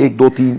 1, 2, 3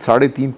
3.5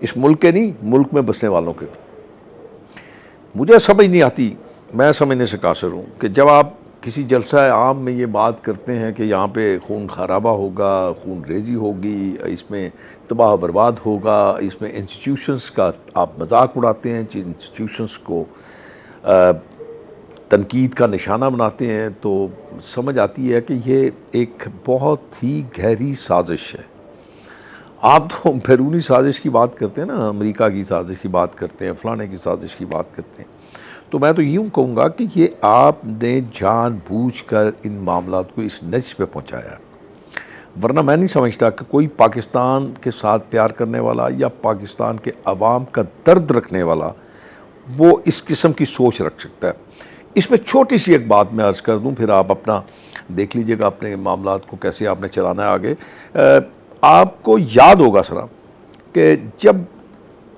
اس ملک کے نہیں، ملک میں بسنے والوں کے۔ مجھے سمجھ نہیں آتی، میں سمجھنے سے قاصر ہوں کہ جب آپ کسی جلسہ عام میں یہ بات کرتے ہیں کہ یہاں پہ خون خرابہ ہوگا، خون ریزی ہوگی، اس میں تباہ و برباد ہوگا، اس میں انسٹیٹیوشنز کا آپ مذاق اڑاتے ہیں، جن انسٹیٹیوشنز کو تنقید کا نشانہ بناتے ہیں، تو سمجھ آتی ہے کہ یہ ایک بہت ہی گہری سازش ہے۔ آپ تو بیرونی سازش کی بات کرتے ہیں نا، امریکہ کی سازش کی بات کرتے ہیں، فلانے کی سازش کی بات کرتے ہیں، تو میں تو یوں کہوں گا کہ یہ آپ نے جان بوجھ کر ان معاملات کو اس نتیجے پہ پہنچایا ہے۔ ورنہ میں نہیں سمجھتا کہ کوئی پاکستان کے ساتھ پیار کرنے والا یا پاکستان کے عوام کا درد رکھنے والا وہ اس قسم کی سوچ رکھ سکتا ہے۔ اس میں چھوٹی سی ایک بات میں عرض کر دوں، پھر آپ اپنا دیکھ لیجئے گا اپنے معاملات کو کیسے آپ نے چلانا ہے آگے۔ آپ کو یاد ہوگا سرا کہ جب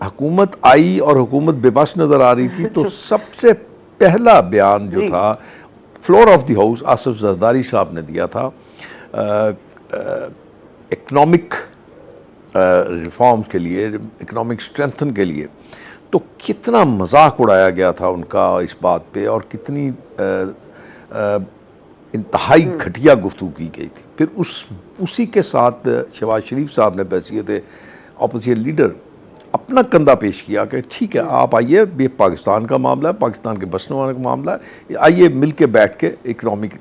حکومت آئی اور حکومت بے بس نظر آ رہی تھی تو سب سے پہلا بیان جو تھا floor of the house Asif Zardari صاحب نے دیا تھا اکنامک ریفارمز کے لیے، اکنامک اسٹرینتھن کے لیے، تو کتنا مذاق اڑایا گیا تھا ان کا اس بات پہ، اور کتنی انتہائی گھٹیا گفتگو کی گئی تھی۔ پھر اسی کے ساتھ شہباز شریف صاحب نے بحیثیت اپوزیشن لیڈر اپنا کندھا پیش کیا کہ ٹھیک ہے آپ آئیے، یہ پاکستان کا معاملہ ہے، پاکستان کے بسنے والوں کا معاملہ ہے، آئیے مل کے بیٹھ کے اکنامک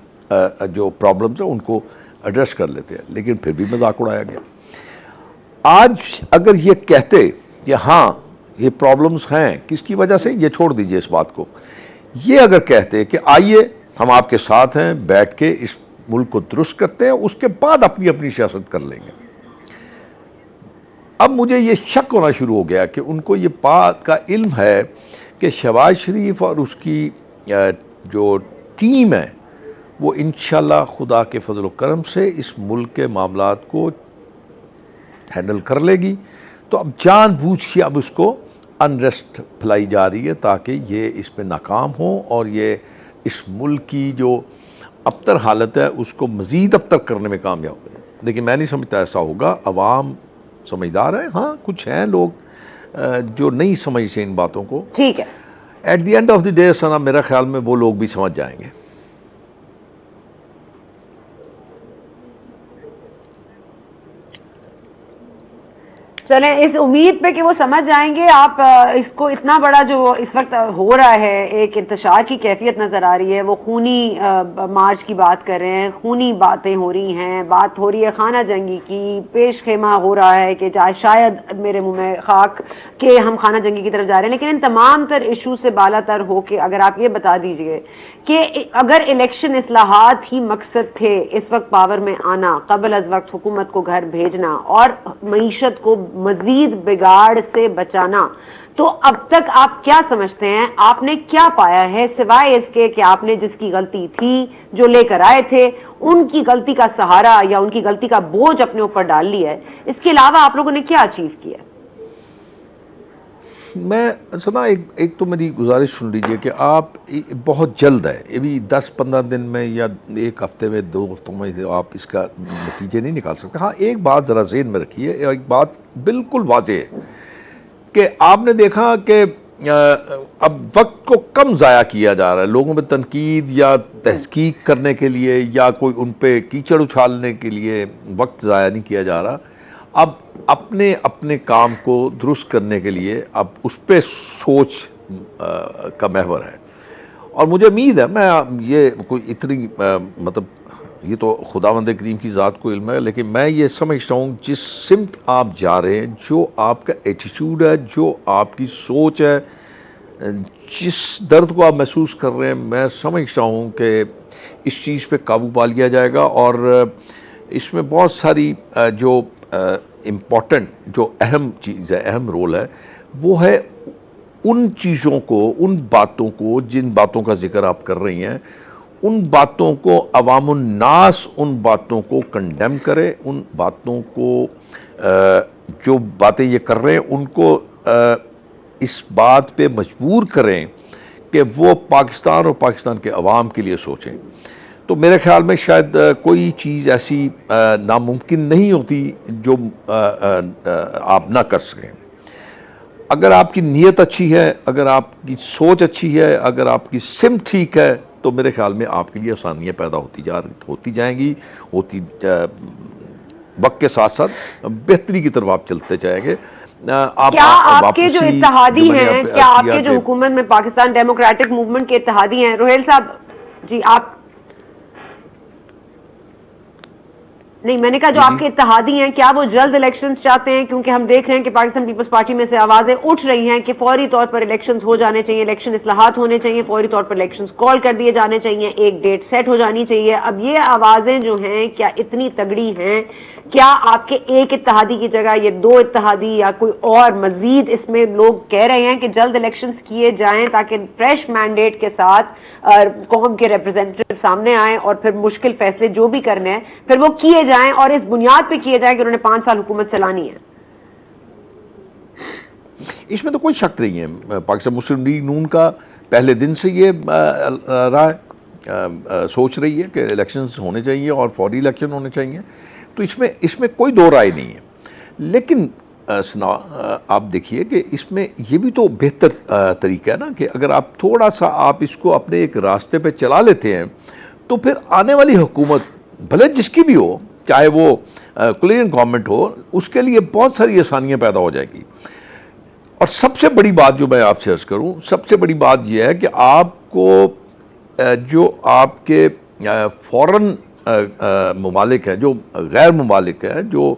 جو پرابلمز ہیں ان کو ایڈریس کر لیتے ہیں، لیکن پھر بھی مذاق اڑایا گیا۔ آج اگر یہ کہتے کہ ہاں یہ پرابلمز ہیں، کس کی وجہ سے، یہ چھوڑ دیجئے اس بات کو، یہ اگر کہتے کہ آئیے ہم آپ کے ساتھ ہیں، بیٹھ کے اس ملک کو درست کرتے ہیں، اس کے بعد اپنی اپنی سیاست کر لیں گے۔ اب مجھے یہ شک ہونا شروع ہو گیا کہ ان کو یہ بات کا علم ہے کہ شہباز شریف اور اس کی جو ٹیم ہے وہ انشاءاللہ خدا کے فضل و کرم سے اس ملک کے معاملات کو ہینڈل کر لے گی، تو اب جان بوجھ کے اب اس کو انریسٹ پھیلائی جا رہی ہے تاکہ یہ اس پہ ناکام ہو اور یہ اس ملک کی جو ابتر حالت ہے اس کو مزید ابتر کرنے میں کامیاب ہو جائے۔ لیکن میں نہیں سمجھتا ایسا ہوگا، عوام سمجھدار ہے، ہاں کچھ ہیں لوگ جو نہیں سمجھتے ان باتوں کو، ٹھیک ہے، at the end of the day سنا میرا خیال میں وہ لوگ بھی سمجھ جائیں گے۔ چلیں اس امید پہ کہ وہ سمجھ جائیں گے۔ آپ اس کو اتنا بڑا جو اس وقت ہو رہا ہے، ایک انتشار کی کیفیت نظر آ رہی ہے، وہ خونی مارچ کی بات کر رہے ہیں، خونی باتیں ہو رہی ہیں، بات ہو رہی ہے خانہ جنگی کی، پیش خیمہ ہو رہا ہے کہ شاید میرے منہ میں خاک کہ ہم خانہ جنگی کی طرف جا رہے ہیں، لیکن ان تمام تر ایشو سے بالا تر ہو کے اگر آپ یہ بتا دیجئے کہ اگر الیکشن اصلاحات ہی مقصد تھے اس وقت پاور میں آنا، قبل از وقت حکومت کو گھر بھیجنا اور معیشت کو مزید بگاڑ سے بچانا، تو اب تک آپ کیا سمجھتے ہیں آپ نے کیا پایا ہے سوائے اس کے کہ آپ نے جس کی غلطی تھی جو لے کر آئے تھے ان کی غلطی کا سہارا یا ان کی غلطی کا بوجھ اپنے اوپر ڈال لیا ہے؟ اس کے علاوہ آپ لوگوں نے کیا اچیو کیا؟ میں سنا ایک تو میری گزارش سن لیجئے کہ آپ بہت جلد ہے، ابھی 10-15 دن میں یا ایک ہفتے میں 2 ہفتوں میں آپ اس کا نتیجے نہیں نکال سکتے۔ ہاں ایک بات ذرا ذہن میں رکھیے، ایک بات بالکل واضح ہے کہ آپ نے دیکھا کہ اب وقت کو کم ضائع کیا جا رہا ہے، لوگوں پہ تنقید یا تحقیق کرنے کے لیے یا کوئی ان پہ کیچڑ اچھالنے کے لیے وقت ضائع نہیں کیا جا رہا، اب اپنے کام کو درست کرنے کے لیے اب اس پہ سوچ کا محور ہے۔ اور مجھے امید ہے، میں یہ کوئی اتنی مطلب یہ تو خداوند کریم کی ذات کو علم ہے، لیکن میں یہ سمجھتا ہوں جس سمت آپ جا رہے ہیں، جو آپ کا ایٹیٹیوڈ ہے، جو آپ کی سوچ ہے، جس درد کو آپ محسوس کر رہے ہیں، میں سمجھتا ہوں کہ اس چیز پہ قابو پا لیا جائے گا۔ اور اس میں بہت ساری جو امپورٹنٹ جو اہم چیز ہے، اہم رول ہے، وہ ہے ان چیزوں کو، ان باتوں کو، جن باتوں کا ذکر آپ کر رہی ہیں، ان باتوں کو عوام الناس ان باتوں کو کنڈیم کرے، ان باتوں کو جو باتیں یہ کر رہے ہیں ان کو اس بات پہ مجبور کریں کہ وہ پاکستان اور پاکستان کے عوام کے لیے سوچیں۔ تو میرے خیال میں شاید کوئی چیز ایسی ناممکن نہیں ہوتی جو آپ نہ کر سکیں۔ اگر آپ کی نیت اچھی ہے، اگر آپ کی سوچ اچھی ہے، اگر آپ کی سمت ٹھیک ہے، تو میرے خیال میں آپ کے لیے آسانیاں پیدا ہوتی جائیں گی، وقت کے ساتھ ساتھ بہتری کی طرف آپ چلتے جائیں گے۔ کیا آپ کے جو اتحادی ہیں، کیا آپ کے جو حکومت میں پاکستان ڈیموکریٹک موومنٹ کے اتحادی ہیں، روہیل صاحب جی آپ نہیں، میں نے کہا جو آپ کے اتحادی ہیں کیا وہ جلد الیکشنز چاہتے ہیں؟ کیونکہ ہم دیکھ رہے ہیں کہ پاکستان پیپلز پارٹی میں سے آوازیں اٹھ رہی ہیں کہ فوری طور پر الیکشنز ہو جانے چاہیے، الیکشن اصلاحات ہونے چاہیے، فوری طور پر الیکشنز کال کر دیے جانے چاہیے، ایک ڈیٹ سیٹ ہو جانی چاہیے۔ اب یہ آوازیں جو ہیں کیا اتنی تگڑی ہیں؟ کیا آپ کے ایک اتحادی کی جگہ یہ دو اتحادی یا کوئی اور مزید اس میں لوگ کہہ رہے ہیں کہ جلد الیکشنز کیے جائیں تاکہ فریش مینڈیٹ کے ساتھ قوم کے ریپرزینٹیو سامنے آئیں اور پھر مشکل فیصلے جو بھی کرنے ہیں پھر وہ کیے جائیں اور اس بنیاد پہ کیے جائیں کہ انہوں نے 5 سال حکومت چلانی ہے؟ اس میں تو کوئی شک نہیں ہے، پاکستان مسلم لیگ نون کا پہلے دن سے یہ رائے سوچ رہی ہے کہ الیکشنز ہونے چاہیے اور فوری الیکشن ہونے چاہیے، تو اس میں کوئی دو رائے نہیں ہے۔ لیکن آپ دیکھیے کہ اس میں یہ بھی تو بہتر طریقہ ہے نا کہ اگر آپ تھوڑا سا آپ اس کو اپنے ایک راستے پہ چلا لیتے ہیں تو پھر آنے والی حکومت بھلے جس کی بھی ہو، چاہے وہ کولیشن گورنمنٹ ہو، اس کے لیے بہت ساری آسانیاں پیدا ہو جائیں گی۔ اور سب سے بڑی بات جو میں آپ سے عرض کروں، سب سے بڑی بات یہ ہے کہ آپ کو جو آپ کے فورن ممالک ہیں، جو غیر ممالک ہیں، جو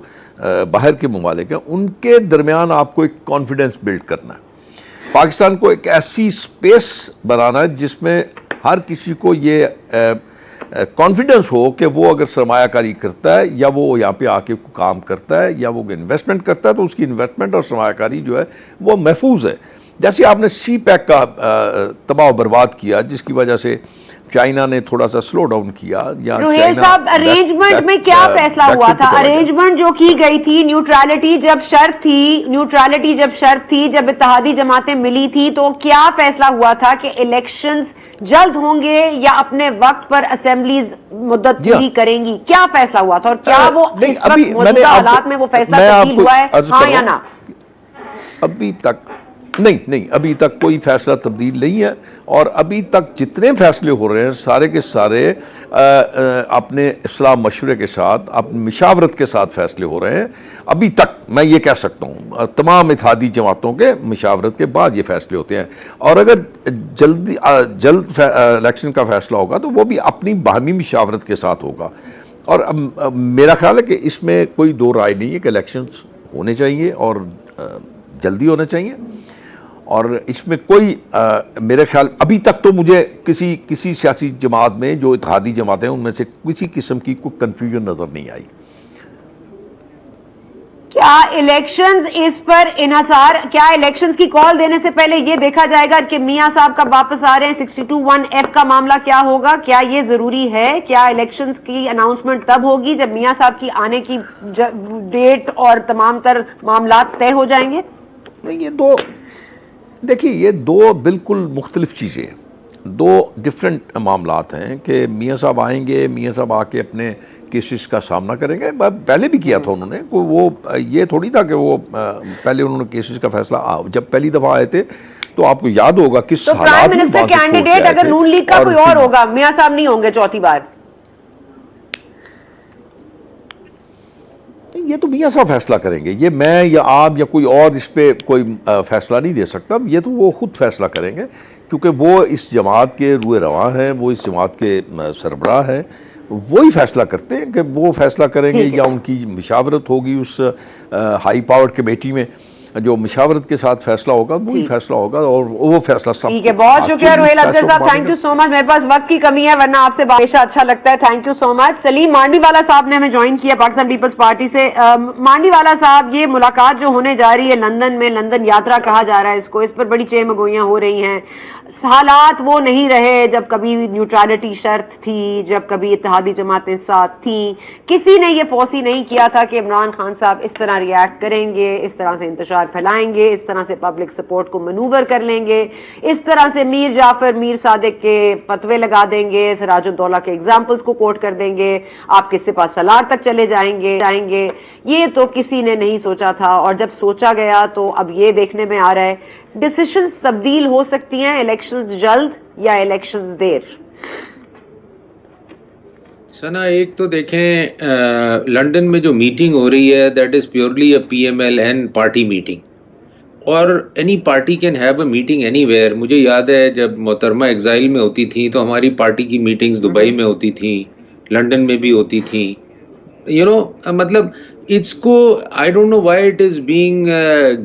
باہر کے ممالک ہیں، ان کے درمیان آپ کو ایک کانفیڈنس بلڈ کرنا ہے۔ پاکستان کو ایک ایسی سپیس بنانا ہے جس میں ہر کسی کو یہ کانفیڈنس ہو کہ وہ اگر سرمایہ کاری کرتا ہے یا وہ یہاں پہ آ کے کام کرتا ہے یا وہ انویسٹمنٹ کرتا ہے تو اس کی انویسٹمنٹ اور سرمایہ کاری جو ہے وہ محفوظ ہے۔ جیسے آپ نے سی پیک کا تباہ و برباد کیا، جس کی وجہ سے چائنا نے تھوڑا سا سلو ڈاؤن کیا، یا روہیل صاحب ارینجمنٹ میں کیا فیصلہ ہوا تھا؟ ارینجمنٹ جو کی گئی تھی، نیوٹرالٹی جب شرط تھی، جب اتحادی جماعتیں ملی تھی، تو کیا فیصلہ ہوا تھا کہ الیکشنز جلد ہوں گے یا اپنے وقت پر اسمبلیز مدت پوری کریں گی؟ کیا فیصلہ ہوا تھا اور کیا وہ موجودہ حالات میں وہ فیصلہ تبدیل ہوا ہے، ہاں یا نہ؟ ابھی تک نہیں، ابھی تک کوئی فیصلہ تبدیل نہیں ہے، اور ابھی تک جتنے فیصلے ہو رہے ہیں سارے کے سارے اپنے اصلاح مشورے کے ساتھ، اپنی مشاورت کے ساتھ فیصلے ہو رہے ہیں۔ ابھی تک میں یہ کہہ سکتا ہوں تمام اتحادی جماعتوں کے مشاورت کے بعد یہ فیصلے ہوتے ہیں، اور اگر جلد الیکشن کا فیصلہ ہوگا تو وہ بھی اپنی باہمی مشاورت کے ساتھ ہوگا۔ اور میرا خیال ہے کہ اس میں کوئی دو رائے نہیں ہے کہ الیکشنز ہونے چاہیے اور جلدی ہونے چاہیے، اور اس میں کوئی میرے خیال ابھی تک تو مجھے کسی سیاسی جماعت میں جو اتحادی جماعتیں ہیں ان میں سے کسی قسم کی کوئی کنفیوژن نظر نہیں آئی۔ کیا الیکشنز اس پر انحصار، کیا الیکشنز کی کال دینے سے پہلے یہ دیکھا جائے گا کہ میاں صاحب کب واپس آ رہے ہیں؟ 62(1)(f) کا معاملہ کیا ہوگا؟ کیا یہ ضروری ہے؟ کیا الیکشنز کی اناؤنسمنٹ تب ہوگی جب میاں صاحب کی آنے کی ڈیٹ اور تمام تر معاملات طے ہو جائیں گے؟ نہیں، دیکھیے یہ دو بالکل مختلف چیزیں ہیں، دو ڈفرینٹ معاملات ہیں کہ میاں صاحب آئیں گے، میاں صاحب آ کے اپنے کیسز کا سامنا کریں گے۔ پہلے بھی کیا تھا انہوں نے، وہ یہ تھوڑی تھا کہ وہ پہلے انہوں نے کیسز کا فیصلہ جب پہلی دفعہ آئے تھے تو آپ کو یاد ہوگا کس حالات میں پرائم منسٹر کینڈیڈیٹ اگر نون لیگ کا کوئی اور ہوگا، میاں صاحب نہیں ہوں گے چوتھی بار؟ یہ تو میاں صاحب فیصلہ کریں گے، یہ میں یا آپ یا کوئی اور اس پہ کوئی فیصلہ نہیں دے سکتا، یہ تو وہ خود فیصلہ کریں گے، کیونکہ وہ اس جماعت کے روئے رواں ہیں، وہ اس جماعت کے سربراہ ہیں، وہی فیصلہ کرتے ہیں کہ وہ فیصلہ کریں گے یا ان کی مشاورت ہوگی اس ہائی پاورڈ کمیٹی میں، جو مشاورت کے ساتھ فیصلہ ہوگا وہی فیصلہ ہوگا، اور وہ فیصلہ سب ٹھیک ہے۔ بہت شکریہ روہیل افضل صاحب، تھینک یو سو مچ۔ میرے پاس وقت کی کمی ہے ورنہ آپ سے ہمیشہ اچھا لگتا ہے، تھینک یو سو مچ۔ سلیم مانڈی والا صاحب نے ہمیں جوائن کیا پاکستان پیپلز پارٹی سے۔ مانڈی والا صاحب، یہ ملاقات جو ہونے جا رہی ہے لندن میں، لندن یاترا کہا جا رہا ہے اس کو، اس پر بڑی چہمگوئیاں ہو رہی ہیں۔ حالات وہ نہیں رہے جب کبھی نیوٹرالٹی شرط تھی، جب کبھی اتحادی جماعتیں ساتھ تھیں، کسی نے یہ فوسی نہیں کیا تھا کہ عمران خان صاحب اس طرح ریئیکٹ کریں گے، اس طرح سے انتشار پرچار پھیلائیں گے, اس طرح سے پبلک سپورٹ کو منوور کر لیں گے, اس طرح سے میر جعفر میر صادق کے فتوے لگا دیں گے, سراج الدولہ کے ایگزامپلس کو کوٹ کر دیں گے, آپ کے سپہ سالار تک چلے جائیں گے. یہ تو کسی نے نہیں سوچا تھا, اور جب سوچا گیا تو اب یہ دیکھنے میں آ رہا ہے ڈیسیشنز تبدیل ہو سکتی ہیں, الیکشنز جلد یا الیکشنز دیر. سنا ایک تو دیکھیں لنڈن میں جو میٹنگ ہو رہی ہے that is purely A P M L N party meeting, اور any party can have a meeting anywhere. مجھے یاد ہے جب محترمہ ایگزائل میں ہوتی تھیں تو ہماری پارٹی کی میٹنگز دبئی میں ہوتی تھیں, لنڈن میں بھی ہوتی تھیں. مطلب اٹس کو I don't know why it is being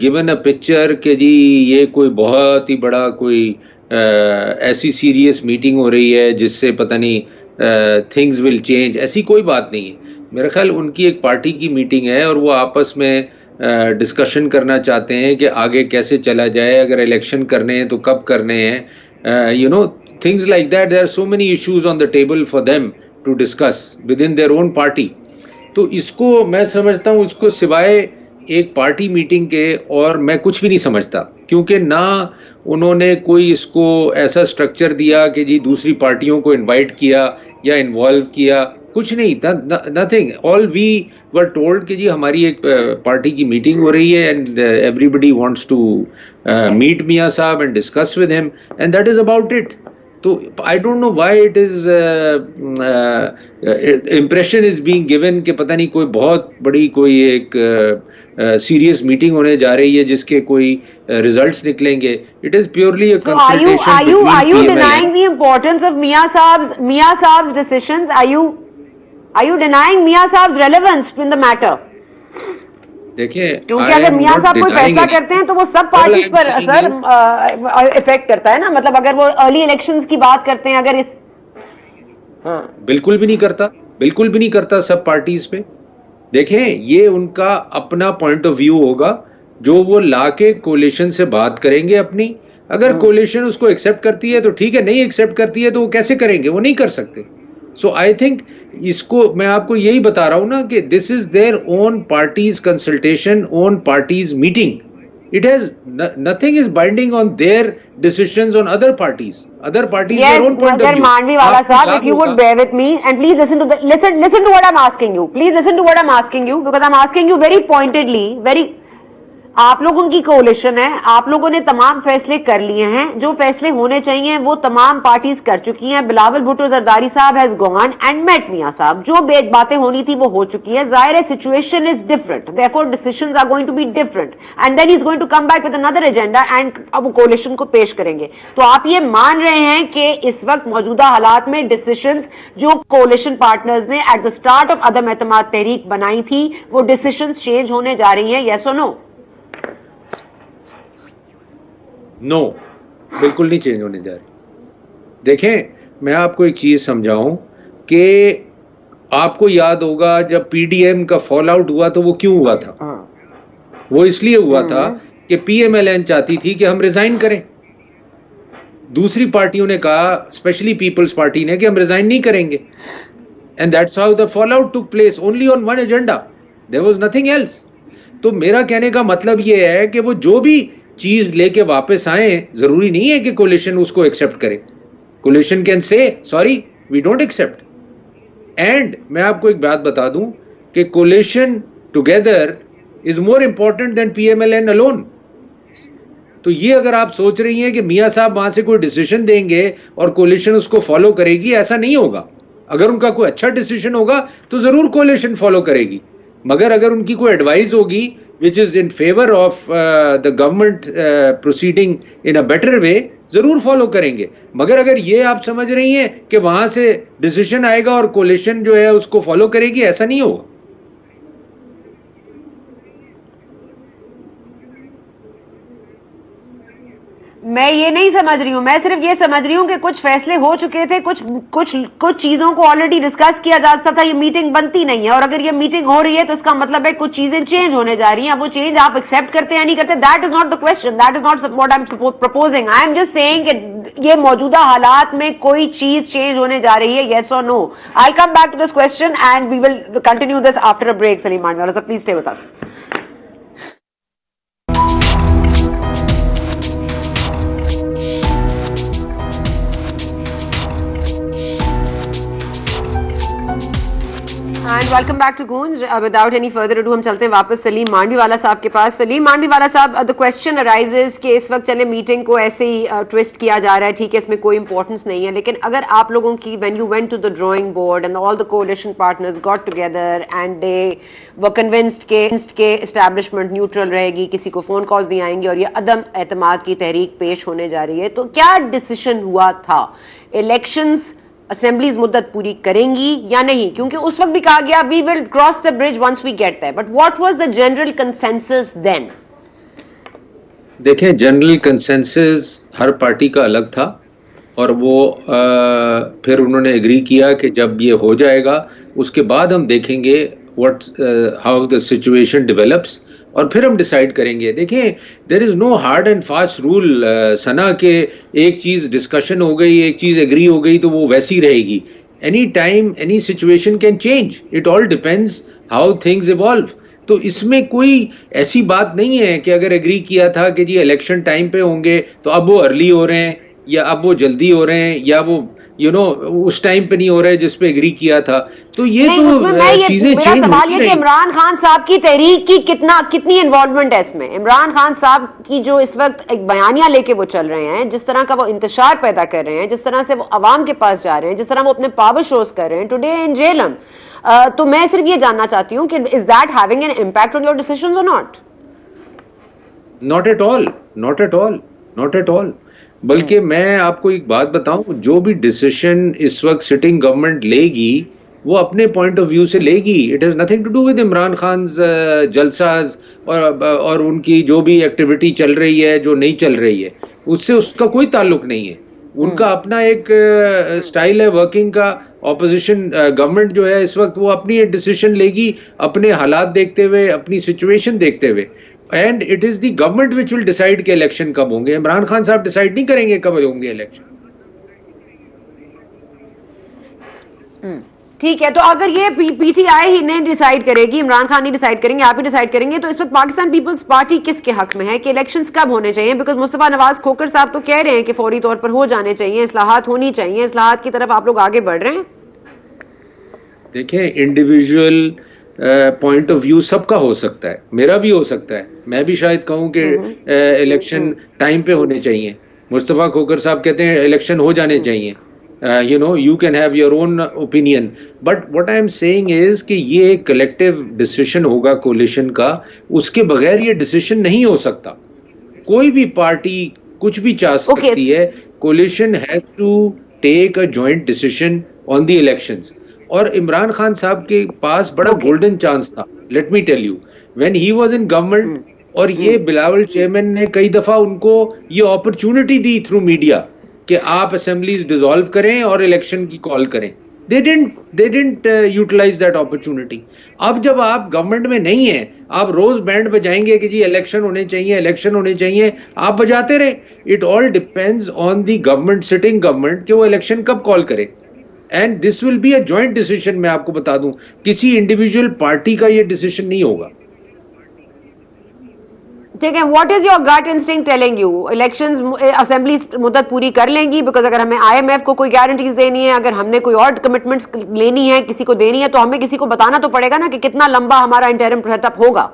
given a picture کہ جی یہ کوئی بہت ہی بڑا کوئی ایسی سیریس میٹنگ ہو رہی ہے جس سے پتہ نہیں تھنگز ول چینج. ایسی کوئی بات نہیں ہے. میرا خیال ان کی ایک پارٹی کی میٹنگ ہے اور وہ آپس میں ڈسکشن کرنا چاہتے ہیں کہ آگے کیسے چلا جائے, اگر الیکشن کرنے ہیں تو کب کرنے ہیں, things like that. There are so many issues on the table for them to discuss within their own party. تو اس کو میں سمجھتا ہوں اس کو سوائے ایک پارٹی میٹنگ کے اور میں کچھ بھی نہیں سمجھتا, کیونکہ نہ انہوں نے کوئی اس کو ایسا سٹرکچر دیا کہ جی دوسری پارٹیوں کو انوائٹ کیا یا انوالو کیا, کچھ نہیں تھا, nothing. All we were told کہ جی ہماری ایک پارٹی کی میٹنگ ہو رہی ہے and everybody wants to meet میاں صاحب and discuss with him and that is about it. تو I don't know why it is impression is being given کہ پتہ نہیں کوئی بہت بڑی کوئی ایک سیریس میٹنگ ہونے جا رہی ہے جس کے کوئی ریزلٹس نکلیں گے. It is purely a consultation. Are you denying the importance of Mia Saab's decisions? Are you denying Mia Saab's relevance in the matter? دیکھیں کیونکہ اگر میاں صاحب کوئی فیصلہ کرتے ہیں تو وہ سب پارٹیز پر اثر افیکٹ کرتا ہے نا. مطلب اگر وہ ارلی الیکشنز کی بات کرتے ہیں, اگر بالکل بھی نہیں کرتا, بالکل بھی نہیں کرتا سب پارٹیز پہ. دیکھیں یہ ان کا اپنا پوائنٹ آف ویو ہوگا جو وہ لا کے کولیشن سے بات کریں گے اپنی. اگر کولیشن اس کو ایکسیپٹ کرتی ہے تو ٹھیک ہے, نہیں ایکسیپٹ کرتی ہے تو وہ کیسے کریں گے, وہ نہیں کر سکتے. سو آئی تھنک اس کو میں آپ کو یہی بتا رہا ہوں نا کہ this is their own parties consultation, own parties meeting. It has nothing is binding on their decisions on other parties. Other parties yes, their own point of view. Manvi Wala Sahab, if you would bear with me and please listen to what I'm asking you. Please listen to what I'm asking you, because I'm asking you very pointedly, آپ لوگوں کی coalition ہے, آپ لوگوں نے تمام فیصلے کر لیے ہیں, جو فیصلے ہونے چاہیے وہ تمام پارٹیز کر چکی ہیں. بلاول بھٹو زرداری صاحب ہیز گون اینڈ میٹ میاں صاحب, جو باتیں ہونی تھی وہ ہو چکی ہے. ظاہر ہے situation is different, therefore decisions are going to be different and then he's going to come back with another agenda and اب کولیشن کو پیش کریں گے. تو آپ یہ مان رہے ہیں کہ اس وقت موجودہ حالات میں ڈیسیشنز جو کولیشن پارٹنرز نے ایٹ دا اسٹارٹ آف عدم اعتماد تحریک بنائی تھی وہ ڈیسیشنز چینج ہونے جا رہی ہیں, یس اور نو؟ نو, بالکل نہیں چینج ہونے جا رہی. دیکھیں میں آپ کو ایک چیز سمجھاؤں کہ آپ کو یاد ہوگا جب پی ڈی ایم کا فال آؤٹ ہوا تو وہ کیوں ہوا تھا؟ وہ اس لیے ہوا تھا کہ پی ایم ایل این چاہتی تھی کہ ہم ریزائن کریں. دوسری پارٹیوں نے کہا, اسپیشلی پیپلز پارٹی نے, کہ ہم ریزائن نہیں کریں گے. And that's how the fallout took place, only on one agenda, there was nothing else. تو میرا کہنے کا مطلب یہ ہے کہ وہ جو بھی چیز لے کے واپس آئیں, ضروری نہیں ہے کہ کولیشن اس کو ایکسیپٹ کرے. Coalition can say sorry we don't accept. And میں آپ کو ایک بات بتا دوں کہ coalition together is more important than P M L N alone. تو یہ اگر آپ سوچ رہی ہیں کہ میاں صاحب وہاں سے کوئی ڈیسیشن دیں گے اور کولیشن اس کو فالو کرے گی, ایسا نہیں ہوگا. اگر ان کا کوئی اچھا ڈیسیشن ہوگا تو ضرور کولیشن فالو کرے گی, مگر اگر ان کی کوئی ایڈوائز ہوگی which is in favor of the government proceeding in a better way, ضرور فالو کریں گے. مگر اگر یہ آپ سمجھ رہی ہیں کہ وہاں سے ڈیسیشن آئے گا اور کولیشن جو ہے اس کو فالو کرے گی, ایسا نہیں ہوگا. میں یہ نہیں سمجھ رہی ہوں, میں صرف یہ سمجھ رہی ہوں کہ کچھ فیصلے ہو چکے تھے, کچھ چیزوں کو آلریڈی ڈسکس کیا جا سکتا تھا. یہ میٹنگ بنتی نہیں ہے, اور اگر یہ میٹنگ ہو رہی ہے تو اس کا مطلب ہے کچھ چیزیں چینج ہونے جا رہی ہیں. وہ چینج آپ ایکسیپٹ کرتے ہیں یا نہیں کرتے, that is not the question, that is not what I am proposing. I am just saying کہ یہ موجودہ حالات میں کوئی چیز چینج ہونے جا رہی ہے, یس اور no. I come back to this question and we will continue this after a break. Saleem Mandviwalla صاحب, please stay with us. And welcome back to Goonj. Without any further ado ہم چلتے ہیں واپس سلیم مانڈی والا صاحب کے پاس. سلیم مانڈی والا صاحب, دا کوشچن ارائزز کہ اس وقت چلے میٹنگ کو ایسے ہی ٹوسٹ کیا جا رہا ہے, ٹھیک ہے اس میں کوئی امپورٹنس نہیں ہے, لیکن اگر آپ لوگوں کی when you went to the drawing board and all the coalition partners got together and they were convinced کہ اسٹیبلشمنٹ نیوٹرل رہے گی, کسی کو فون کالز نہیں آئیں گے اور یہ عدم اعتماد کی تحریک پیش ہونے جا رہی ہے, تو کیا ڈیسیشن ہوا تھا؟ الیکشنز اسمبلیز مدت پوری کریں گی یا نہیں؟ کیونکہ اس وقت بھی کہا گیا we will cross the bridge once we get there, but what was the general consensus then? دیکھیں جنرل کنسنسس ہر پارٹی کا الگ تھا, اور وہ پھر انہوں نے ایگری کیا کہ جب یہ ہو جائے گا اس کے بعد ہم دیکھیں گے ہاؤ دا سچویشن ڈیولپس, اور پھر ہم ڈیسائیڈ کریں گے. دیکھیں there is no hard and fast rule Sana کہ ایک چیز ڈسکشن ہو گئی, ایک چیز ایگری ہو گئی تو وہ ویسی رہے گی. Any time any situation can change, it all depends how things evolve. تو اس میں کوئی ایسی بات نہیں ہے کہ اگر ایگری کیا تھا کہ جی الیکشن ٹائم پہ ہوں گے تو اب وہ ارلی ہو رہے ہیں یا اب وہ جلدی ہو رہے ہیں یا وہ اس ٹائم پہ نہیں ہو رہے جس پہ ایگری کیا تھا. تو یہ تو چیزیں چینج سوال یہ کہ عمران خان صاحب کی تحریک کی کتنی انوالومنٹ ہے اس میں؟ عمران خان صاحب کی جو اس وقت ایک بیانیہ لے کے وہ چل رہے ہیں, جس طرح کا وہ انتشار پیدا کر رہے ہیں, جس طرح سے وہ عوام کے پاس جا رہے ہیں, جس طرح وہ اپنے پاور شوز کر رہے ہیں ٹوڈے ان جیلم, تو میں صرف یہ جاننا چاہتی ہوں کہ is that having an impact on your decisions اور not? Not at all, not at all, not at all. بلکہ میں آپ کو ایک بات بتاؤں, جو بھی ڈیسیشن اس وقت سٹنگ گورنمنٹ لے گی وہ اپنے پوائنٹ آف ویو سے لے گی. It has nothing to do with Imran Khan's جلساز اور ان کی جو بھی ایکٹیویٹی چل رہی ہے جو نہیں چل رہی ہے, اس سے اس کا کوئی تعلق نہیں ہے. ان کا اپنا ایک سٹائل ہے ورکنگ کا. اپوزیشن گورنمنٹ جو ہے اس وقت وہ اپنی ایک ڈیسیشن لے گی اپنے حالات دیکھتے ہوئے, اپنی سچویشن دیکھتے ہوئے, and it is the government which will decide کہ الیکشن کب ہوں گے. عمران خان صاحب ڈیسائیڈ نہیں کریں گے کب ہوں گے الیکشن. ٹھیک ہے, تو اگر یہ پی ٹی آئی ہی نہیں ڈیسائیڈ کرے گی, عمران خان نہیں ڈیسائیڈ کریں گے, آپ ہی ڈیسائیڈ کریں گے, تو اس وقت پاکستان پیپلز پارٹی کس کے حق میں ہے کہ الیکشنز کب ہونے چاہیے؟ بیکاز مصطفیٰ نواز کھوکر صاحب تو کہہ رہے ہیں کہ فوری طور پر ہو جانے چاہیے, اصلاحات ہونی چاہیے, اصلاحات کی طرف آپ لوگ آگے بڑھ رہے ہیں. دیکھیں انڈیویجول پوائنٹ آف ویو سب کا ہو سکتا ہے, میرا بھی ہو سکتا ہے. میں بھی شاید کہوں کہ الیکشن ٹائم پہ ہونے چاہیے. مصطفیٰ کھوکر صاحب کہتے ہیں الیکشن ہو جانے چاہیے. you can have your own opinion, but what I am saying is کہ یہ ایک کلیکٹیو ڈیسیشن ہوگا کولیشن کا, اس کے بغیر یہ ڈیسیشن نہیں ہو سکتا. کوئی بھی پارٹی کچھ بھی چاہ سکتی ہے. Coalition has to take a joint decision on the elections, اور عمران خان صاحب کے پاس بڑا گولڈن چانس تھا. Let me tell you, when he was in government, اور یہ بلاول چیئرمین نے کئی دفعہ ان کو یہ اپرچونٹی دی تھرو میڈیا کہ آپ اسمبلیز ڈیزالو کریں اور الیکشن کی کال کریں. They didn't utilize that opportunity. اب جب آپ گورنمنٹ میں نہیں ہیں, آپ روز بینڈ بجائیں گے کہ جی الیکشن ہونے چاہیے, الیکشن ہونے چاہیے, آپ بجاتے رہے. It all depends on the government, sitting government, کہ وہ الیکشن کب کال کرے. And this will be a joint decision. میں آپ کو بتا دوں, کسی انڈیویجول پارٹی کا یہ ڈیسیشن نہیں ہوگا. ٹھیک ہے, واٹ از یور گٹ instinct telling you? Elections assemblies مدت پوری کر لیں گی؟ بیکاز اگر ہمیں آئی ایم ایف کو کوئی گارنٹیز دینی ہے, اگر ہم نے کوئی اور کمٹمنٹس لینی ہے, کسی کو دینی ہے, تو ہمیں کسی کو بتانا تو پڑے گا نا کہ کتنا لمبا ہمارا انٹرم سیٹ اپ ہوگا.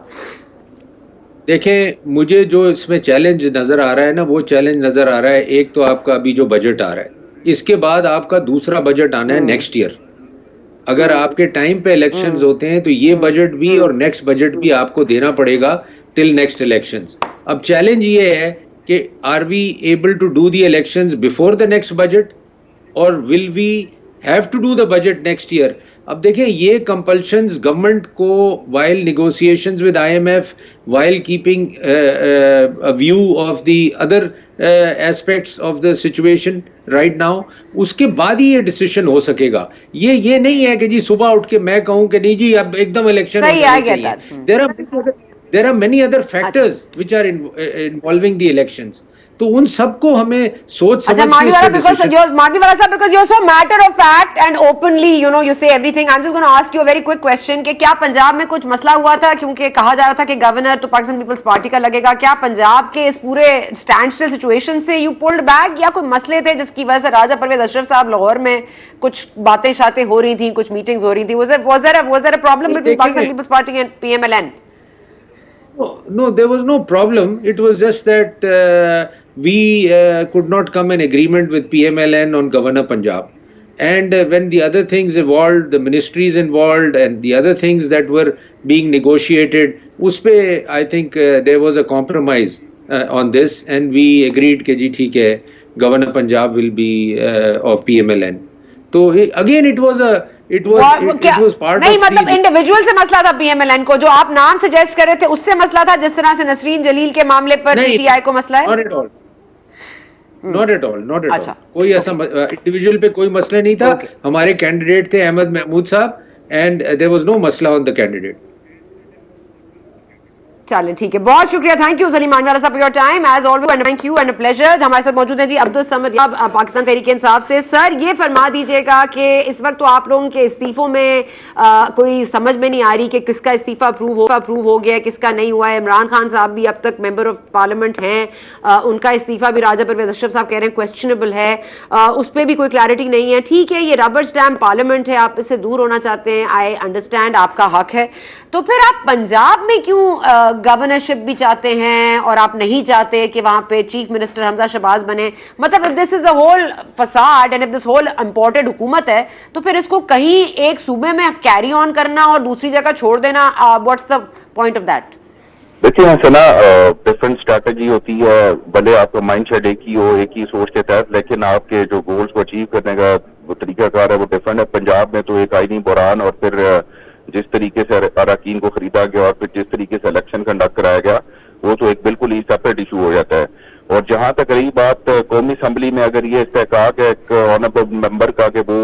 دیکھیں مجھے جو اس میں چیلنج نظر آ رہا ہے نا, وہ چیلنج نظر آ رہا ہے, ایک تو آپ کا ابھی جو بجٹ آ رہا ہے, اس کے بعد آپ کا دوسرا بجٹ آنا ہے نیکسٹ ایئر. اگر آپ کے ٹائم پہ الیکشنز ہوتے ہیں تو یہ بجٹ بھی اور نیکسٹ بجٹ بھی آپ کو دینا پڑے گا ٹل نیکسٹ الیکشنز. اب چیلنج یہ ہے کہ are we able to do the elections before the next budget, اور will we have to do the budget next year. اب دیکھیں یہ کمپلشنز گورنمنٹ کو while negotiations with I M F, while keeping view of the other aspects of the situation right now, اس کے بعد ہی یہ decision ہو سکے گا. یہ نہیں ہے کہ جی صبح اٹھ کے میں کہوں کہ نہیں جی اب ایک دم الیکشن ہونا چاہیے. There are many other factors which are involving the elections. تو ان سب کو ہمیں سوچ اچھا سمجھ مانوی والا کے because you're so matter of fact and openly you say everything. I'm just going to ask you a very quick question کہ کیا پنجاب میں کچھ مسئلہ ہوا تھا کیونکہ کہا جا رہا تھا کہ گورنر تو پاکستان پیپلز پارٹی کا لگے گا, کیا پنجاب کے اس پورے اسٹینڈ اسٹل سچویشن سے یو پولڈ بیک یا کوئی مسئلے تھے جس کی وجہ سے راجہ پرویز اشرف صاحب لاہور میں کچھ باتیں شاتیں ہو رہی تھیں, کچھ میٹنگز ہو رہی تھیں, was there a problem between Pakistan People's Party and PMLN? No, there was no problem. It was just that we could not come in agreement with PMLN on Governor Punjab. And when the other things evolved, the ministries involved and the other things that were being negotiated, uspe I think there was a compromise on this, and we agreed کہ جی ٹھیک ہے Governor Punjab will be of PMLN. So again it was part نہیں of مطلب individual سے مسئلہ تھا پی M L N کو, جو آپ نام سجیسٹ کر رہے تھے اس سے مسئلہ تھا, جس طرح سے نسرین جلیل کے معاملے پر پی ٹی آئی کو مسئلہ ہے؟ not at all. کوئی ایسا انڈیویجول پہ کوئی مسئلہ نہیں تھا. ہمارے کینڈیڈیٹ تھے احمد محمود صاحب, and there was no مسئلہ on the candidate. چلیں ٹھیک ہے, بہت شکریہ, thank you Saleem Mandviwalla صاحب for your time as always, and thank you and pleasure. ہمارے ساتھ موجود ہیں جی عبدالصمد پاکستان تحریک انصاف سے. سر یہ فرما دیجیے گا کہ اس وقت تو آپ لوگوں کے استعفوں میں کوئی سمجھ میں نہیں آ رہی کہ کس کا استعفیٰ اپروو ہو گیا, کس کا نہیں ہوا ہے. عمران خان صاحب بھی اب تک ممبر آف پارلیمنٹ ہیں, ان کا استعفیٰ بھی راجہ پرویز اشرف صاحب کہہ رہے ہیں کویسچنیبل ہے, اس پہ بھی کوئی کلیئرٹی نہیں ہے. ٹھیک ہے, یہ ربر اسٹیمپ پارلیمنٹ ہے, آپ اس سے دور ہونا چاہتے ہیں, آئی انڈرسٹینڈ, آپ کا حق ہے. تو پھر آپ پنجاب میں کیوں گورنرشپ بھی چاہتے ہیں اور آپ نہیں چاہتے کہ وہاں پہ چیف منسٹر حمزہ شہباز بنے؟ مطلب if this is a whole facade and if this whole imported حکومت ہے تو پھر اس کو کہیں ایک صوبے میں کیری آن کرنا اور دوسری جگہ چھوڑ دینا, what's the point of that? دیکھیں ایسا نا ڈفرنٹ اسٹریٹجی ہوتی ہے, بھلے آپ کا مائنڈ سیٹ ایک ہی ہو, ایک ہی سوچ کے تحت, لیکن آپ کے جو گولز کو اچیو کرنے کا وہ طریقہ کار ہے وہ ڈفرنٹ ہے. پنجاب میں تو ایک آئینی بحران اور پھر جس طریقے سے اراکین کو خریدا گیا اور پھر جس طریقے سے الیکشن کنڈکٹ کرایا گیا وہ تو ایک بالکل ہی سیپریٹ ایشو ہو جاتا ہے. اور جہاں تک رہی بات قومی اسمبلی میں اگر یہ استحقاق ہے ایک آنریبل ممبر کا کہ وہ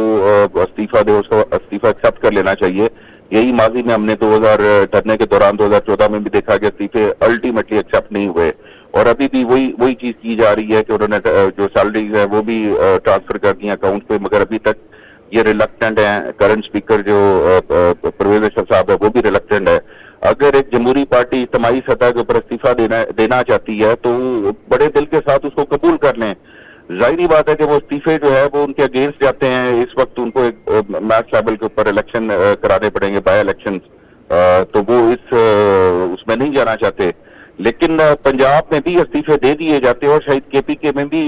استعفیٰ دے, اس کو استعفیٰ ایکسیپٹ کر لینا چاہیے. یہی ماضی میں ہم نے 2013 کے دوران 2014 میں بھی دیکھا کہ استعفے الٹیمیٹلی ایکسیپٹ نہیں ہوئے, اور ابھی بھی وہی چیز کی جا رہی ہے کہ انہوں نے جو سیلریز ہیں وہ بھی ٹرانسفر کر دی اکاؤنٹ پہ, مگر ابھی تک یہ ریلکٹنٹ ہیں. کرنٹ اسپیکر جو پرویز اشرف صاحب ہے وہ بھی ریلکٹنٹ ہے. اگر ایک جمہوری پارٹی اجتماعی سطح کے اوپر استعفیٰ دینا چاہتی ہے تو بڑے دل کے ساتھ اس کو قبول کر لیں. ظاہری بات ہے کہ وہ استعفے جو ہے وہ ان کے اگینسٹ جاتے ہیں. اس وقت ان کو ایک میچ لیول کے اوپر الیکشن کرانے پڑیں گے, بائی الیکشن, تو وہ اس میں نہیں جانا چاہتے. لیکن پنجاب میں بھی استعفے دے دیے جاتے ہیں اور شاید کے پی کے میں بھی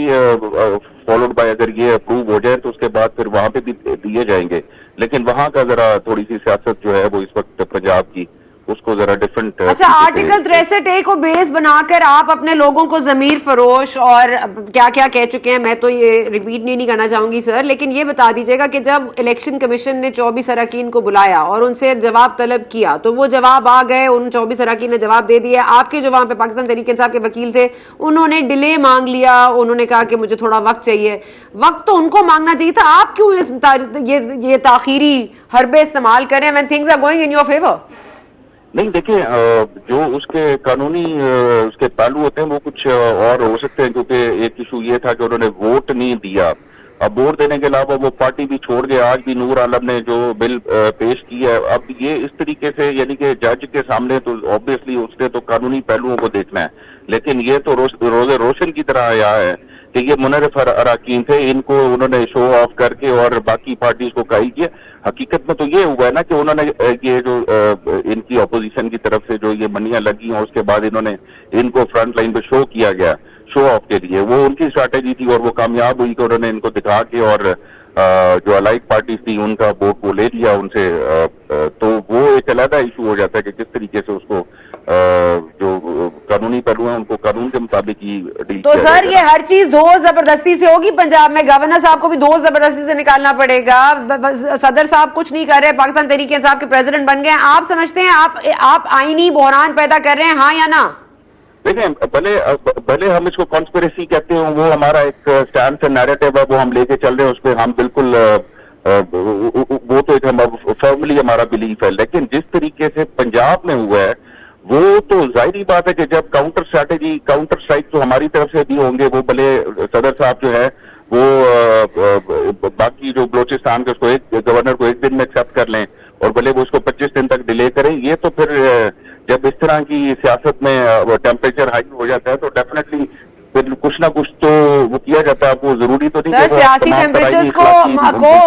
فالوڈ بائی اگر یہ اپروو ہو جائے تو اس کے بعد پھر وہاں پہ بھی دیے جائیں گے. لیکن وہاں کا ذرا تھوڑی سی سیاست جو ہے وہ اس وقت پنجاب کی اس کو ذرا ڈفرنٹ. اچھا, آرٹیکل 63A کو بیس بنا کر آپ اپنے لوگوں کو ضمیر فروش اور کیا کیا کہہ چکے ہیں, میں تو یہ ریپیٹ نہیں کرنا چاہوں گی سر, لیکن یہ بتا دیجیے گا کہ جب الیکشن کمیشن نے 24 اراکین کو بلایا اور ان سے جواب طلب کیا تو وہ جواب آ گئے, ان 24 اراکین نے جواب دے دیا. آپ کے جو وہاں پہ پاکستان تحریک انصاف کے وکیل تھے انہوں نے ڈیلے مانگ لیا, انہوں نے کہا کہ مجھے تھوڑا وقت چاہیے. وقت تو ان کو مانگنا چاہیے تھا, آپ کیوں یہ تاخیری حربے استعمال کریں when things are going in your favor? نہیں دیکھیں, جو اس کے قانونی اس کے پہلو ہوتے ہیں وہ کچھ اور ہو سکتے ہیں, کیونکہ ایک ایشو یہ تھا کہ انہوں نے ووٹ نہیں دیا. اب ووٹ دینے کے علاوہ وہ پارٹی بھی چھوڑ گئے. آج بھی نور عالم نے جو بل پیش کی ہے, اب یہ اس طریقے سے یعنی کہ جج کے سامنے تو آبویسلی اس نے تو قانونی پہلوؤں کو دیکھنا ہے, لیکن یہ تو روز روشن کی طرح آیا ہے کہ یہ منحرف اراکین تھے, ان کو انہوں نے شو آف کر کے اور باقی پارٹیز کو کہی کیا. حقیقت میں تو یہ ہوا ہے نا کہ انہوں نے یہ جو ان کی اپوزیشن کی طرف سے جو یہ منیاں لگی ہیں اس کے بعد انہوں نے ان کو فرنٹ لائن پہ شو کیا گیا, شو آف کے لیے. وہ ان کی اسٹریٹجی تھی اور وہ کامیاب ہوئی کہ انہوں نے ان کو دکھا کے اور جو الائڈ پارٹیز تھی ان کا ووٹ وہ لے لیا ان سے. تو وہ ایک علیحدہ ایشو ہو جاتا ہے کہ کس طریقے سے اس کو جو قانونی پہلو ہیں ان کو قانون کے مطابق ہی ڈیل تو سر یہ ہر چیز دو زبردستی سے ہوگی پنجاب میں, گورنر صاحب کو بھی دو زبردستی سے نکالنا پڑے گا, صدر صاحب کچھ نہیں کر رہے, پاکستان تحریک انصاف کے پریزیڈنٹ بن گئے. آپ سمجھتے ہیں آپ آئینی بحران پیدا کر رہے ہیں, ہاں یا نہ؟ دیکھیں, بھلے ہم اس کو کانسپریسی کہتے ہیں, وہ ہمارا ایک اسٹینڈ سے نیریٹو ہے, وہ ہم لے کے چل رہے ہیں, اس پہ ہم بالکل وہ تو ایک فرملی ہمارا بلیف ہے. لیکن جس طریقے سے پنجاب میں ہوا ہے وہ تو ظاہری بات ہے کہ جب کاؤنٹر اسٹریٹجی کاؤنٹر اسٹرائک تو ہماری طرف سے بھی ہوں گے، وہ بھلے صدر صاحب جو ہے وہ باقی جو بلوچستان کے اس کو گورنر کو 1 دن میں ایکسیپٹ کر لیں اور بھلے وہ اس کو 25 دن تک ڈیلے کریں، یہ تو پھر جب اس طرح کی سیاست میں ٹیمپریچر ہائی ہو جاتا ہے تو ڈیفینیٹلی پھر کچھ نہ کچھ تو وہ کیا جاتا ہے. وہ ضروری تو نہیں سر سیاسی ٹیمپریچرز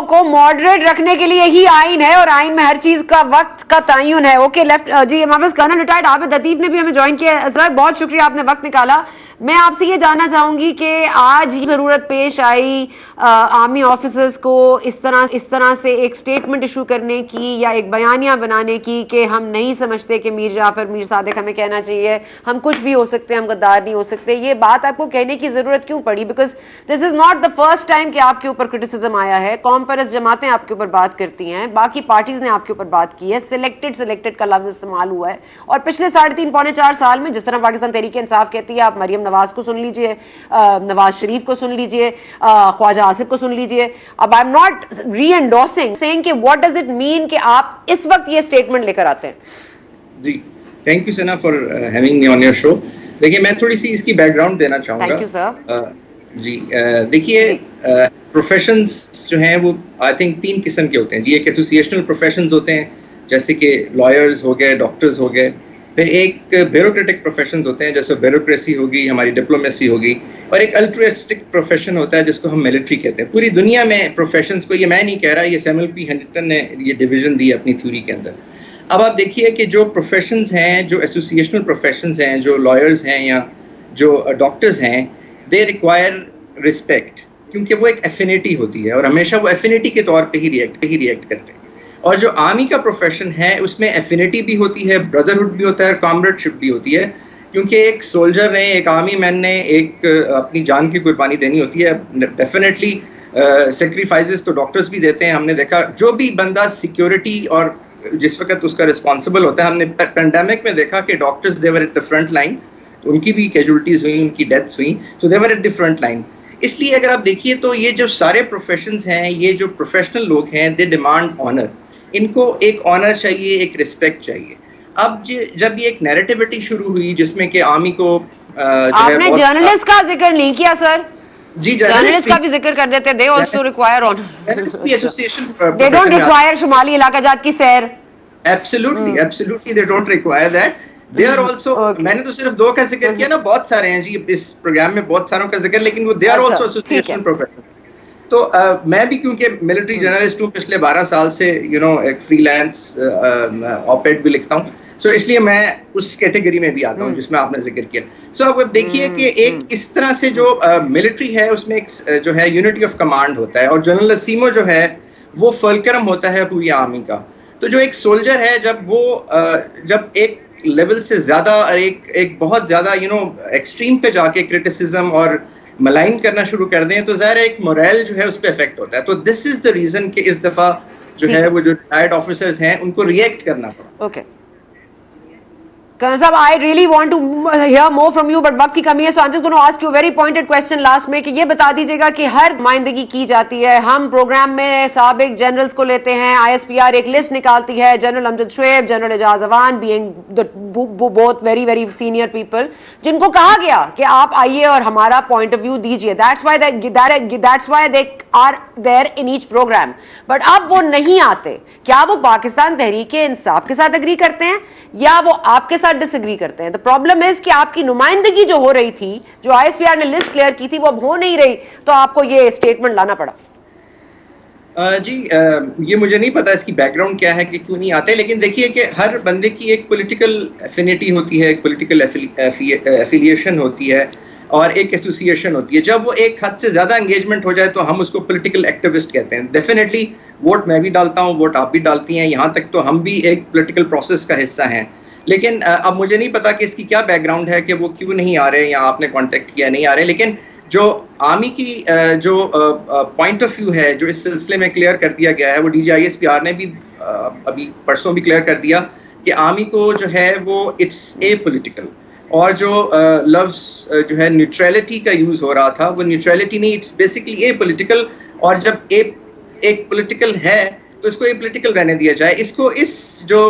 کو ماڈریٹ رکھنے کے لیے ہی آئین ہے، اور آئین میں ہر چیز کا وقت کا تعین ہے. اوکے لیفٹ جی ہمارے پاس کرنل ریٹائرڈ عابد لطیف نے بھی ہمیں جوائن کیا. سر بہت شکریہ، آپ نے وقت نکالا. میں آپ سے یہ جاننا چاہوں گی کہ آج ضرورت پیش آئی آرمی آفیسرز کو اس طرح سے ایک سٹیٹمنٹ ایشو کرنے کی یا ایک بیانیہ بنانے کی کہ ہم نہیں سمجھتے کہ میر جعفر میر صادق ہمیں کہنا چاہیے، ہم کچھ بھی ہو سکتے ہیں، ہم غدار نہیں ہو سکتے. یہ بات آپ کو کہنے کی ضرورت کیوں پڑی؟ Because this is not the first time کہ آپ کے اوپر کرٹیسزم آیا ہے. قوم پرست جماعتیں آپ کے اوپر بات کرتی ہیں، باقی پارٹیز نے آپ کے اوپر بات کی ہے، سلیکٹڈ کا لفظ استعمال ہوا ہے. اور پچھلے 3.5 پونے 4 سال میں جس طرح پاکستان تحریک انصاف کہتی ہے، آپ مریم نواز کو سن لیجئے، نواز شریف کو سن لیجئے، خواجہ آصف کو سن لیجئے. اب I am not re endorsing saying کہ واٹ ڈز اٹ مین کہ آپ اس وقت یہ اسٹیٹمنٹ لے کر آتے ہیں. جی تھینک یو سنا for having me on your show. دیکھیے میں تھوڑی سی اس کی بیک گراؤنڈ دینا چاہوں گا. Thank you sir. جی دیکھیے پروفیشنز جو ہیں وہ آئی تھنک 3 قسم کے ہوتے ہیں جی. ایک ایسوسیشنل پروفیشنز ہوتے ہیں جیسے کہ لائرز ہو گئے، ڈاکٹرز ہو گئے. پھر ایک بیوروکریٹک پروفیشنز ہوتے ہیں جیسے بیوروکریسی ہوگی، ہماری ڈپلومیسی ہوگی. اور ایک الٹروسٹک پروفیشن ہوتا ہے جس کو ہم ملٹری کہتے ہیں. پوری دنیا میں پروفیشنز کو، یہ میں نہیں کہہ رہا، یہ سیموئل پی ہنٹن نے یہ ڈویژن دی اپنی تھیوری کے اندر. اب آپ دیکھیے کہ جو پروفیشنز ہیں، جو ایسوسیشنل پروفیشنز ہیں، جو لائرز ہیں یا جو ڈاکٹرز ہیں، دے ریکوائر رسپیکٹ، کیونکہ وہ ایک ایفینٹی ہوتی ہے اور ہمیشہ وہ ایفینٹی کے طور پہ ہی ریئیکٹ کرتے ہیں. اور جو آرمی کا پروفیشن ہے اس میں ایفینٹی بھی ہوتی ہے، بردرہڈ بھی ہوتا ہے، کامریڈ شپ بھی ہوتی ہے. کیونکہ ایک سولجر نے، ایک آرمی مین نے ایک اپنی جان کی قربانی دینی ہوتی ہے. ڈیفینیٹلی سیکریفائسز تو ڈاکٹرز بھی دیتے ہیں. ہم نے دیکھا جو بھی بندہ سیکیورٹی اور جس وقت اس کا رسپانسبل ہوتا ہے، ہم نے پینڈیمک میں دیکھا کہ doctors they were at the front line, ان کی بھی کیجولٹیز ہوئیں، ان کی ڈیتھس ہوئیں، so they were at the front line. اس لیے اگر آپ دیکھیے تو یہ جو سارے پروفیشنز ہیں، یہ جو پروفیشنل لوگ ہیں، دے ڈیمانڈ آنر. ان کو ایک آنر چاہیے، ایک رسپیکٹ چاہیے. اب جب یہ ایک نیریٹیوٹی شروع ہوئی جس میں کہ آرمی کو آپ نے جرنلسٹ کا ذکر نہیں کیا سر. جی جرنلسٹ کا بھی ذکر کر دیتے. They also require owner. Journalist بھی ایسوسیشن دے ڈونٹ ریکوائر شمالی علاقہ جات کی سیر. Absolutely they don't require that. They are also, میں نے تو صرف 2 کا ذکر کیا نا، بہت سارے ہیں جی اس پروگرام میں، بہت ساروں کا ذکر، لیکن وہ they are also association professionals. تو میں بھی کیونکہ ملٹری جرنلسٹ ہوں، پچھلے 12 سال سے ایک فری لینس آپ-ایڈ بھی لکھتا ہوں، سو اس لیے میں اس کیٹیگری میں بھی آتا ہوں جس میں آپ نے ذکر کیا. سو اب دیکھیے کہ ایک اس طرح سے جو ملٹری ہے اس میں ایک جو ہے یونٹی آف کمانڈ ہوتا ہے، اور جنرل اسیمو جو ہے وہ فلکرم ہوتا ہے پوری آرمی کا. تو جو ایک سولجر ہے جب ایک لیول سے زیادہ اور ایک بہت زیادہ ایکسٹریم پہ جا کے کرٹیسزم اور ملائن کرنا شروع کر دیں تو ظاہر ایک موریل جو ہے اس پہ افیکٹ ہوتا ہے. تو دس از دا ریزن کہ اس دفعہ جو ہے وہ جو ریٹائرڈ آفیسرز ہیں ان کو ریئیکٹ کرنا پڑا. Okay Colonel Sahab, I really want to hear more from you, but وقت کی کمی ہے, so I'm just going to ask you a very pointed question last میں کہ یہ بتا دیجیے گا کہ ہر نمائندگی کی جاتی ہے, ہم پروگرام میں سابق جنرلز کو لیتے ہیں, ISPR ایک لسٹ نکالتی ہے, جنرل امجد شعیب, جنرل اعجاز Awan being both very very senior people, جن کو کہا گیا کہ آپ آئیے اور ہمارا پوائنٹ آف ویو دیجیے. That's why they are there in each program. But اب وہ نہیں آتے. کیا وہ پاکستان تحریک انصاف کے ساتھ اگری کرتے ہیں یا وہ آپ کے ساتھ ڈس اگری کرتے ہیں؟ The problem is کہ آپ کی نمائندگی جو ہو رہی تھی, جو ISPR نے لسٹ کلیئر کی تھی, وہ اب ہو نہیں رہی, تو آپ کو یہ اسٹیٹمنٹ لانا پڑا. جی یہ مجھے نہیں پتا اس کی بیک گراؤنڈ کیا ہے کہ کیوں نہیں آتے, لیکن دیکھیے کہ ہر بندے کی ایک پولیٹیکل افینیٹی ہوتی ہے, ایک پولیٹیکل ایفیلیشن ہوتی ہے اور ایک ایسوسیشن ہوتی ہے. جب وہ ایک حد سے زیادہ انگیجمنٹ ہو جائے تو ہم اس کو پولیٹیکل ایکٹیوسٹ کہتے ہیں. ڈیفینیٹلی ووٹ میں بھی ڈالتا ہوں, ووٹ آپ بھی ڈالتی ہیں, یہاں تک تو ہم بھی ایک پولیٹیکل پروسیس کا حصہ ہیں. لیکن اب مجھے نہیں پتا کہ اس کی کیا بیک گراؤنڈ ہے کہ وہ کیوں نہیں آ رہے یا آپ نے کانٹیکٹ کیا نہیں آ رہے. لیکن جو آرمی کی جو پوائنٹ آف ویو ہے جو اس سلسلے میں کلیئر کر دیا گیا ہے, وہ ڈی جی ISPR نے بھی ابھی پرسوں بھی کلیئر کر دیا کہ آرمی کو جو ہے وہ اٹس اے پولیٹیکل, اور جو لفظ جو ہے نیوٹرلٹی کا یوز ہو رہا تھا وہ نیوٹرلٹی نہیں, اٹس بیسکلی اے پولیٹیکل. اور جب ایک پولیٹیکل ہے تو اس کو اے پولیٹیکل رہنے دیا جائے. اس کو اس جو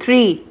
3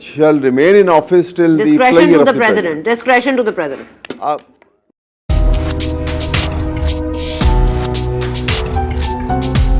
shall remain in office till the pleasure of the president. Discretion to the president.